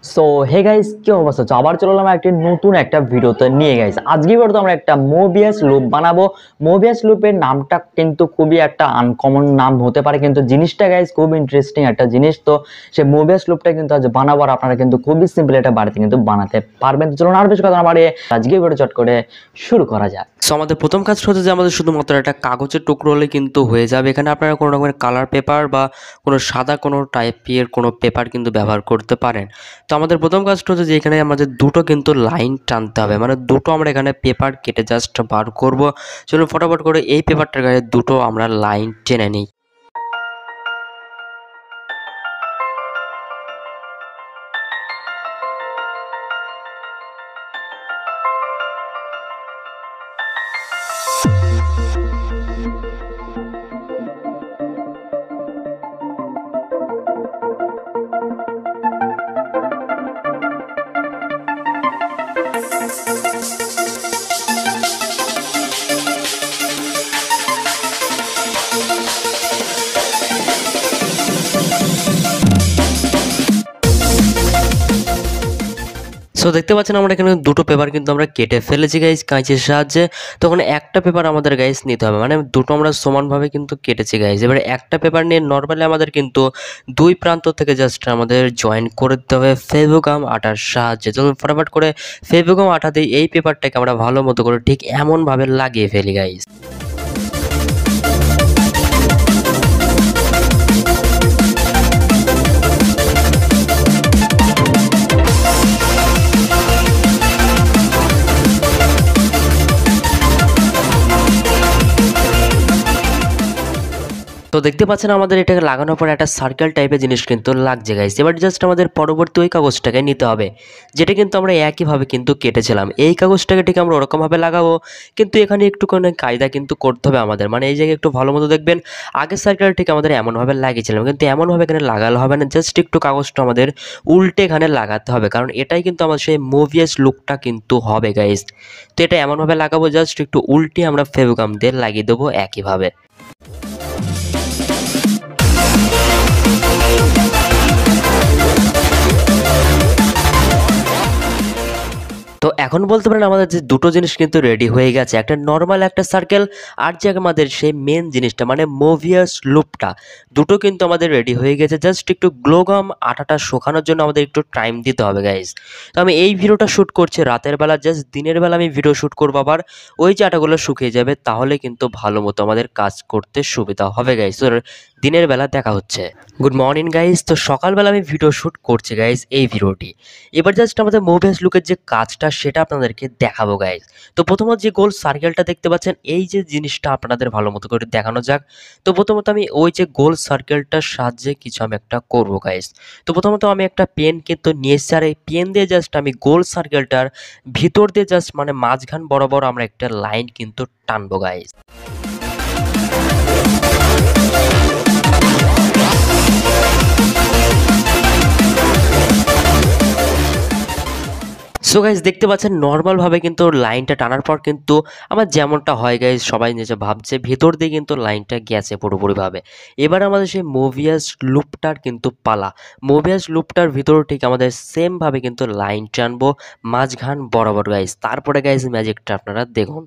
So hey guys, কি অবস্থা? তো আবার চলে এলাম একটি নতুন একটা ভিডিওতে নিয়ে গাইস। আজকে ভিডিওতে আমরা একটা মোবিয়াস লুপ বানাবো। মোবিয়াস লুপের নামটা কিন্তু খুবই একটা আনকমন নাম হতে পারে, কিন্তু জিনিসটা গাইস খুব ইন্টারেস্টিং একটা জিনিস। তো সেই মোবিয়াস লুপটা কিন্তু আজ বানাবো, আর আপনারা কিন্তু খুবই সিম্পল এটা বাড়িতে কিন্তু বানাতে পারবেন। তো চলুন আর বেশি কথা না বাড়িয়ে আজকে ভিডিও চট করে শুরু করা যাক। সো আমাদের প্রথম কাজটা হচ্ছে যে আমাদের শুধুমাত্র একটা কাগজের টুকরো হলে কিন্তু হয়ে যাবে। এখানে আপনারা কোনো রকমের কালার পেপার বা কোনো সাদা কোনো টাইপের কোনো পেপার কিন্তু ব্যবহার করতে পারেন। তো আমাদের প্রথম কাজটা হচ্ছে যে এখানে আমাদের দুটো কিন্তু লাইন টানতে হবে, মানে দুটো আমরা এখানে পেপার কেটে জাস্ট বার করব। চলুন ফটাফট করে এই পেপারটার গায়ে দুটো আমরা লাইন টেনে নিই। সো দেখতে পাচ্ছেন আমরা এখানে দুটো পেপার কিন্তু আমরা কেটে ফেলেছি গাইস কাঁচির সাহায্যে। তখন একটা পেপার আমাদের গাইস নিতে হবে, মানে দুটো আমরা সমানভাবে কিন্তু কেটেছি গাইস। এবারে একটা পেপার নিয়ে নর্মালি আমাদের কিন্তু দুই প্রান্ত থেকে জাস্ট আমাদের জয়েন করে দিতে হবে ফেভিগাম আঠার সাহায্যে। চলুন ফটাফট করে ফেভিগাম আঠা দিয়ে এই পেপারটাকে আমরা ভালো মতো করে ঠিক এমনভাবে লাগিয়ে ফেলি গাইস। তো দেখতে পাচ্ছেন আমাদের এটাকে লাগানোর পর একটা সার্কেল টাইপের জিনিস কিন্তু লাগছে গাইস। এবার জাস্ট আমাদের পরবর্তী ওই কাগজটাকে নিতে হবে, যেটা কিন্তু আমরা একইভাবে কিন্তু কেটেছিলাম। এই কাগজটাকে ঠিক আমরা ওরকমভাবে লাগাবো, কিন্তু এখানে একটুখানি কায়দা কিন্তু করতে হবে আমাদের। মানে এই জায়গায় একটু ভালো মতো দেখবেন, আগের সার্কেল ঠিক আমাদের এমনভাবে লাগিয়েছিলাম, কিন্তু এমনভাবে এখানে লাগালে হবে না। জাস্ট একটু কাগজটা আমাদের উল্টে এখানে লাগাতে হবে, কারণ এটাই কিন্তু আমাদের সেই মুভিয়াস লুকটা কিন্তু হবে গাইস। তো এটা এমনভাবে লাগাবো, জাস্ট একটু উল্টে আমরা ফেভিগাম দিয়ে লাগিয়ে দেবো একইভাবে। তো এখন বলতে পারেন আমাদের যে দুটো জিনিস কিন্তু রেডি হয়ে গেছে, একটা নর্মাল একটা সার্কেল, আর যে আমাদের সেই মেন জিনিসটা মানে মোভিয়াস লুপটা, দুটো কিন্তু আমাদের রেডি হয়ে গেছে। জাস্ট একটু গ্লোগাম আঠাটা শুকানোর জন্য আমাদের একটু টাইম দিতে হবে গাইজ। তো আমি এই ভিডিওটা শ্যুট করছি রাতের বেলা, জাস্ট দিনের বেলা আমি ভিডিও শ্যুট করবো, আবার ওই যে আটাগুলো শুকিয়ে যাবে, তাহলে কিন্তু ভালো মতো আমাদের কাজ করতে সুবিধা হবে গাইজ। তো দিনের বেলা দেখা হচ্ছে। Good morning guys. তো সকালবেলা আমি ভিডিও শ্যুট করছি গাইজ এই ভিডিওটি। এবার জাস্ট আমাদের মোভিয়াস লুকের যে কাজটা সেটা আপনাদেরকে দেখাবো গাইজ। তো প্রথমত যে গোল সার্কেলটা দেখতে পাচ্ছেন, এই যে জিনিসটা আপনাদের ভালো মতো করে দেখানো যাক। তো প্রথমত আমি ওই যে গোল সার্কেলটার সাহায্যে কিছু আমি একটা করবো গাইজ। তো প্রথমত আমি একটা পেন কিন্তু নিয়ে এসেছি, আর এই পেন দিয়ে জাস্ট আমি গোল সার্কেলটার ভিতর দিয়ে জাস্ট মানে মাঝখান বরাবর আমরা একটা লাইন কিন্তু টানবো গাইজ। সো গাইজ দেখতে পাচ্ছেন নর্মালভাবে কিন্তু লাইনটা টানার পর কিন্তু আমার যেমনটা হয় গাইজ, সবাই নিজে ভাবছে ভেতর দিয়ে কিন্তু লাইনটা গেছে পুরোপুরিভাবে। এবার আমাদের সেই মোভিয়াস লুপটার কিন্তু পালা। মোভিয়াস লুপটার ভিতর ঠিক আমাদের সেমভাবে কিন্তু লাইন টানবো মাঝখান বরাবর গাইজ। তারপরে গাইজ ম্যাজিকটা আপনারা দেখুন।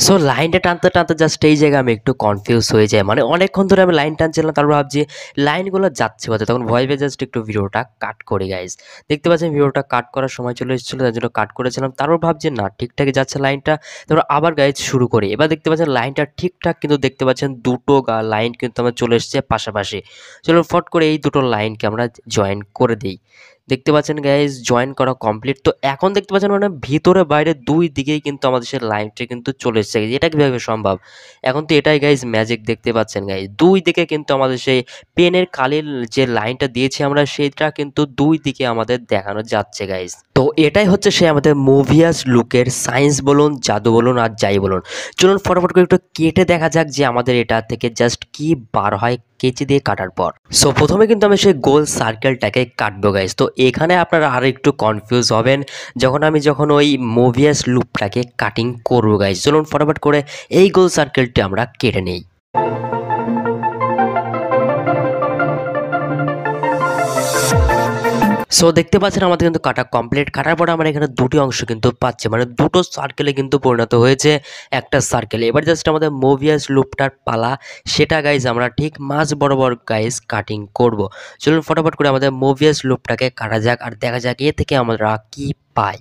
সো লাইনটা টানতে টানতে জাস্ট এই জায়গায় আমি একটু কনফিউজ হয়ে যাই, মানে অনেকক্ষণ ধরে আমি লাইন টানছিলাম, তারপর ভাবছি লাইনগুলো যাচ্ছে কোথায়, তখন ভয় পেয়ে জাস্ট একটু ভিডিওটা কাট করি গাইজ। দেখতে পাচ্ছেন ভিডিওটা কাট করার সময় চলে এসেছিলো, তার জন্য কাট করেছিলাম। তারপর ভাবছি না ঠিকঠাকই যাচ্ছে লাইনটা, তারপর আবার গাইজ শুরু করি। এবার দেখতে পাচ্ছেন লাইনটা ঠিকঠাক কিন্তু দেখতে পাচ্ছেন দুটো লাইন কিন্তু আমার চলে এসছে পাশাপাশি। চলো ফট করে এই দুটো লাইনকে আমরা জয়েন করে দিই। দেখতে পাচ্ছেন গাইজ জয়েন করা কমপ্লিট। তো এখন দেখতে পাচ্ছেন মানে ভিতরে বাইরে দুই দিকেই কিন্তু আমাদের সেই লাইনটা কিন্তু চলে এসেছে। এটা কিভাবে সম্ভব? এখন তো এটাই গাইজ ম্যাজিক, দেখতে পাচ্ছেন গাইজ দুই দিকে কিন্তু আমাদের সেই পেনের কালির যে লাইনটা দিয়েছি আমরা, সেটা কিন্তু দুই দিকে আমাদের দেখানো যাচ্ছে গাইজ। তো এটাই হচ্ছে সে আমাদের মুভিয়াস লুকের সায়েন্স বলুন, জাদু বলুন, আর যাই বলুন। চলুন ফটাফট করে একটু কেটে দেখা যাক যে আমাদের এটা থেকে জাস্ট কি বার হয় কেচি দিয়ে কাটার পর। সো প্রথমে কিন্তু আমি সেই গোল সার্কেলটাকে কাটবো গাইজ। তো এখানে আপনারা আরো একটু কনফিউজ হবেন যখন ওই মোভিয়াস লুপটাকে কাটিং করবো গাইজ। চলুন ফটাফট করে এই গোল সার্কেলটি আমরা কেটে নেই। সো দেখতে পাচ্ছেন আমাদের কিন্তু কাটা কমপ্লিট। কাটার পরে আমরা এখানে দুটি অংশ কিন্তু পাচ্ছি, মানে দুটো সার্কেলে কিন্তু পরিণত হয়েছে একটা সার্কেলে। এবার জাস্ট আমাদের মোভিয়াস লুপটার পালা, সেটা গাইজ আমরা ঠিক মাঝ বরাবর গাইজ কাটিং করব। চলুন ফটাফট করে আমাদের মোভিয়াস লুপটাকে কাটা যাক আর দেখা যাক এ থেকে আমরা কি পাই।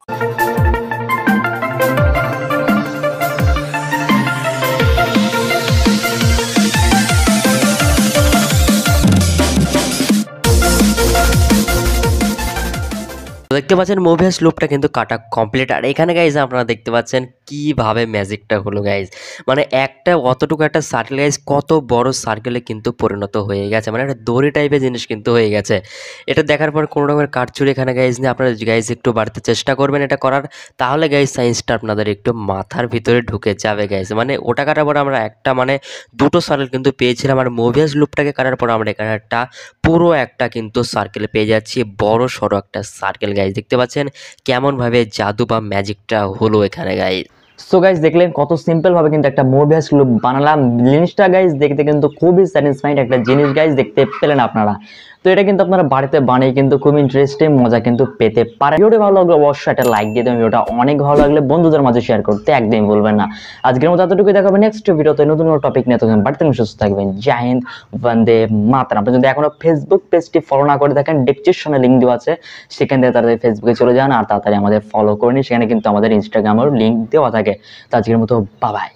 দেখতে পাচ্ছেন মোভিয়াস লুপটা কিন্তু কাটা কমপ্লিট। আর এখানে গাইজ আপনারা দেখতে পাচ্ছেন কিভাবে ম্যাজিকটা হলো গাইজ, মানে একটা অতটুকু একটা সার্কেল গাইজ কত বড় সার্কেলে কিন্তু পরিণত হয়ে গেছে, মানে একটা দড়ি টাইপের জিনিস কিন্তু হয়ে গেছে। এটা দেখার পর কোনো রকমের কাটছুরি এখানে গাইজ নিয়ে আপনারা গাইজ একটু বাড়তে চেষ্টা করবেন এটা করার, তাহলে গাইজ সায়েন্সটা আপনাদের একটু মাথার ভিতরে ঢুকে যাবে গাইজ। মানে ওটা কাটার পর আমরা একটা মানে দুটো সার্কেল কিন্তু পেয়েছিলাম, আর মোভিয়াস লুপটাকে কাটার পর আমরা এখানে একটা পুরো একটা কিন্তু সার্কেল পেয়ে যাচ্ছি, বড় সড়ো একটা সার্কেল গাইজ। দেখতে পাচ্ছেন কেমন ভাবে জাদু বা ম্যাজিকটা হলো এখানে গাইজ। সো গাইজ দেখলেন কত সিম্পল ভাবে কিন্তু একটা মোভিয়াস লুপ বানালাম। জিনিসটা গাইজ দেখতে কিন্তু খুবই স্যাটিসফাইড একটা জিনিস গাইজ দেখতে পেলেন আপনারা। তো এটা কিন্তু আপনারা বাড়িতে বানিয়ে কিন্তু খুব ইন্টারেস্টিং মজা কিন্তু পেতে পারেন। ভিডিওটি ভালো লাগলে অবশ্যই একটা লাইক দিয়ে দেবেন। ভিডিওটা অনেক ভালো লাগলে বন্ধুদের মাঝে শেয়ার করতে একদমই ভুলবেন না। আজকের মতো এতটুকুই, দেখাবেন নেক্সট ভিডিওতে নতুন কোনো টপিক নিয়ে। তখন বাড়িতে সুস্থ থাকবেন। জয় হিন্দ, বন্দে মাতরম। আপনি যদি এখনো ফেসবুক পেজটি ফলো না করে থাকেন, ডেসক্রিপশনে লিঙ্ক দেওয়া আছে, সেখান থেকে তাড়াতাড়ি ফেসবুকে চলে যান আর তাড়াতাড়ি আমাদের ফলো করে নিন। সেখানে কিন্তু আমাদের ইনস্টাগ্রামের লিঙ্ক দেওয়া থাকে। তো আজকের মতো বাই বাই।